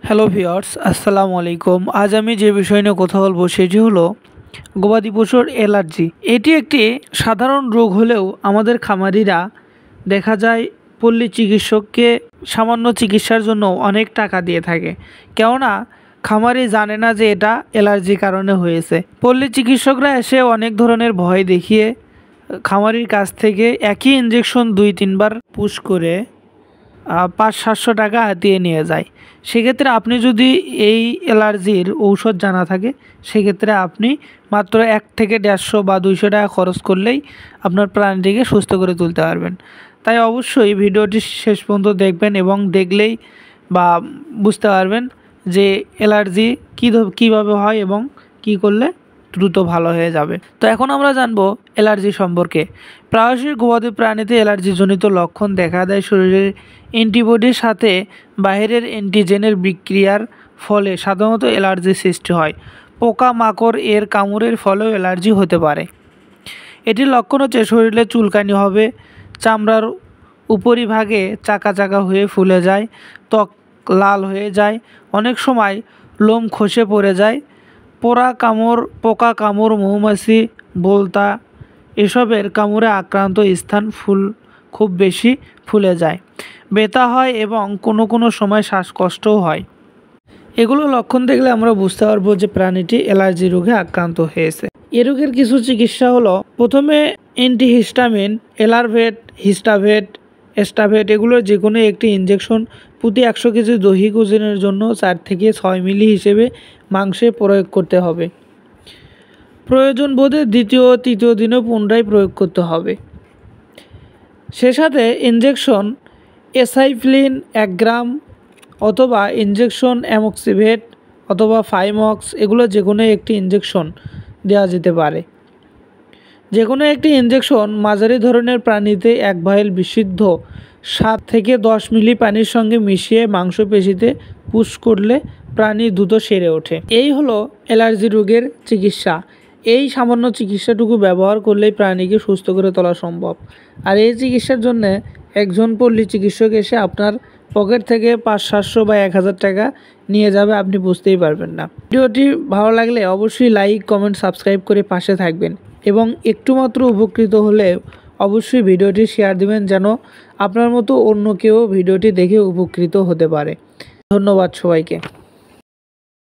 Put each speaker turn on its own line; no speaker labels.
Hello viewers, আসসালামু আলাইকুম। আজ আমি যে বিষয় নিয়ে কথা বলবো সেটি হলো গবাদি পশুর অ্যালার্জি। এটি একটি সাধারণ রোগ হলেও আমাদের খামারিরা দেখা যায় পল্লী চিকিৎসককে সামান্য চিকিৎসার জন্য অনেক টাকা দিয়ে থাকে, কেননা খামারি জানে না যে এটা অ্যালার্জির কারণে হয়েছে। পল্লী চিকিৎসকরা এসে অনেক ধরনের ভয় দেখিয়ে খামারির কাছ থেকে একই ইঞ্জেকশন 2-3 বার পুশ করে 500-700 টাকা হাতিয়ে নিয়ে যায়। সেক্ষেত্রে আপনি যদি এই অ্যালার্জির ঔষধ জানা থাকে, সেক্ষেত্রে আপনি মাত্র 1 থেকে 150 বা 200 টাকা খরচ করলেই আপনার প্রাণীটিকে সুস্থ করে তুলতে পারবেন। তাই অবশ্যই ভিডিওটি শেষ পর্যন্ত দেখবেন এবং দেখলেই বা বুঝতে পারবেন যে অ্যালার্জি কীভাবে হয় এবং কি করলে দ্রুত ভালো হয়ে যাবে। তো এখন আমরা জানবো অ্যালার্জি সম্পর্কে। প্রায়শই গবাদি প্রাণীতে অ্যালার্জিজনিত লক্ষণ দেখা দেয় শরীরের অ্যান্টিবডির সাথে বাইরের অ্যান্টিজেনের বিক্রিয়ার ফলে সাধারণত অ্যালার্জি সৃষ্টি হয়। পোকামাকড় এর কামড়ের ফলেও অ্যালার্জি হতে পারে। এটির লক্ষণ হচ্ছে শরীরে চুলকানি হবে, চামড়ার উপরিভাগে চাকা চাকা হয়ে ফুলে যায়, ত্বক লাল হয়ে যায়, অনেক সময় লোম খসে পড়ে যায়, পোকা কামড়, মৌমাছি, বোলতা এসবের কামড়ে আক্রান্ত স্থান খুব বেশি ফুলে যায়, ব্যথা হয় এবং কোনো সময় শ্বাসকষ্টও হয়। এগুলো লক্ষণ দেখলে আমরা বুঝতে পারবো যে প্রাণীটি অ্যালার্জি রোগে আক্রান্ত হয়েছে। এ রোগের কিছু চিকিৎসা হলো, প্রথমে অ্যান্টিহিস্টামিন, এলারভেট, হিস্টাভেট, এস্টাভেট এগুলোর যে কোনো একটি ইঞ্জেকশন প্রতি 100 কেজি দৈহিক ওজনের জন্য 4 থেকে 6 মিলি হিসেবে মাংসে প্রয়োগ করতে হবে। প্রয়োজন বোধে দ্বিতীয় ও তৃতীয় দিনেও পুনরায় প্রয়োগ করতে হবে। সে সাথে ইঞ্জেকশন এসাইফ্লিন 1 গ্রাম অথবা ইঞ্জেকশন অ্যামোক্সিভেট অথবা ফাইমক্স এগুলো যে কোনো একটি ইঞ্জেকশন দেওয়া যেতে পারে। যে কোনো একটি ইঞ্জেকশন মাঝারি ধরনের প্রাণীতে 1 ভাইল বিশুদ্ধ 7 থেকে 10 মিলি পানির সঙ্গে মিশিয়ে মাংসপেশিতে পুশ করলে প্রাণী দ্রুত সেরে ওঠে। এই হলো অ্যালার্জি রোগের চিকিৎসা। এই সামান্য চিকিৎসাটুকু ব্যবহার করলেই প্রাণীকে সুস্থ করে তোলা সম্ভব। আর এই চিকিৎসার জন্য একজন পল্লী চিকিৎসক এসে আপনার পকেট থেকে 500-700 বা 1000 টাকা নিয়ে যাবে, আপনি বুঝতেই পারবেন না। ভিডিওটি ভালো লাগলে অবশ্যই লাইক, কমেন্ট, সাবস্ক্রাইব করে পাশে থাকবেন এবং একটু মাত্র উপকৃত হলে অবশ্যই ভিডিওটি শেয়ার দিবেন, যেন আপনার মতো অন্য কেউ ভিডিওটি দেখে উপকৃত হতে পারে। ধন্যবাদ সবাইকে।